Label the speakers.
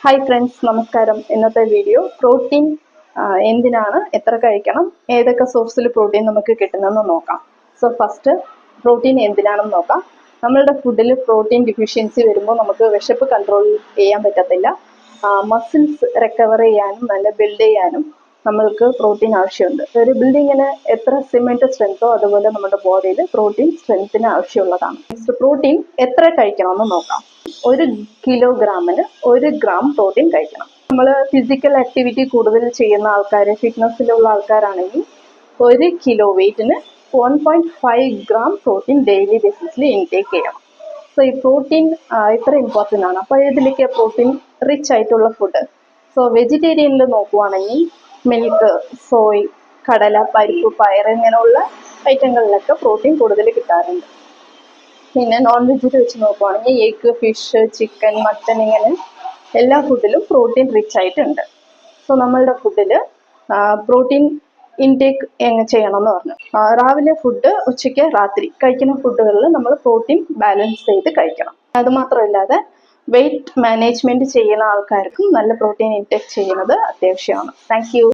Speaker 1: Hi friends, നമസ്കാരം. ഇന്നത്തെ video protein എന്തിനാണ്, എത്ര കഴിക്കണം, ഏതൊക്കെ സോഴ്സിൽ പ്രോട്ടീൻ നമുക്ക് കിട്ടുന്നതെന്ന് നോക്കാം. സോ ഫസ്റ്റ് പ്രോട്ടീൻ എന്തിനാണെന്ന് നോക്കാം. നമ്മളുടെ ഫുഡിൽ പ്രോട്ടീൻ ഡിഫിഷ്യൻസി വരുമ്പോൾ നമുക്ക് വിശപ്പ് കൺട്രോൾ ചെയ്യാൻ പറ്റത്തില്ല. മസിൽസ് റിക്കവർ ചെയ്യാനും നല്ല ബിൽഡ് ചെയ്യാനും നമ്മൾക്ക് പ്രോട്ടീൻ ആവശ്യമുണ്ട്. ഒരു ബിൽഡിങ്ങിന് എത്ര സിമെന്റ് സ്ട്രെങ്തോ അതുപോലെ നമ്മുടെ ബോഡിയിൽ പ്രോട്ടീൻ സ്ട്രെങ്ത്തിന് ആവശ്യമുള്ളതാണ്. പ്രോട്ടീൻ എത്ര കഴിക്കണമെന്ന് നോക്കാം. 1 കിലോഗ്രാമിന് 1 ഗ്രാം പ്രോട്ടീൻ കഴിക്കണം. നമ്മൾ ഫിസിക്കൽ ആക്ടിവിറ്റി കൂടുതൽ ചെയ്യുന്ന ആൾക്കാർ, ഫിറ്റ്നസ്സിലുള്ള ആൾക്കാരാണെങ്കിൽ 1 കിലോ വെയിറ്റിന് 1.5 ഗ്രാം പ്രോട്ടീൻ ഡെയിലി ബേസിസിൽ ഇൻടേക്ക് ചെയ്യണം. സോ ഈ പ്രോട്ടീൻ ഇത്ര ഇമ്പോർട്ടൻ്റ് ആണ്. അപ്പോൾ ഇതിലേക്ക് പ്രോട്ടീൻ റിച്ച് ആയിട്ടുള്ള ഫുഡ്. സോ വെജിറ്റേറിയനിൽ നോക്കുവാണെങ്കിൽ മിൽക്ക്, സോയ്, കടല, പരിപ്പ്, പയർ ഇങ്ങനെയുള്ള ഐറ്റങ്ങളിലൊക്കെ പ്രോട്ടീൻ കൂടുതൽ കിട്ടാറുണ്ട്. പിന്നെ നോൺ വെജിൽ വെച്ച് നോക്കുവാണെങ്കിൽ എഗ്, ഫിഷ്, ചിക്കൻ, മട്ടൻ ഇങ്ങനെ എല്ലാ ഫുഡിലും പ്രോട്ടീൻ റിച്ച് ആയിട്ടുണ്ട്. സോ നമ്മളുടെ ഫുഡിൽ പ്രോട്ടീൻ ഇൻടേക്ക് എങ്ങനെ ചെയ്യണം എന്ന് പറഞ്ഞു. രാവിലെ ഫുഡ്, ഉച്ചയ്ക്ക്, രാത്രി കഴിക്കുന്ന ഫുഡുകളിൽ നമ്മൾ പ്രോട്ടീൻ ബാലൻസ് ചെയ്ത് കഴിക്കണം. അതുമാത്രമല്ലാതെ വെയിറ്റ് മാനേജ്മെന്റ് ചെയ്യുന്ന ആൾക്കാർക്കും നല്ല പ്രോട്ടീൻ ഇൻടേക്ക് ചെയ്യുന്നത് അത്യാവശ്യമാണ്. Thank you.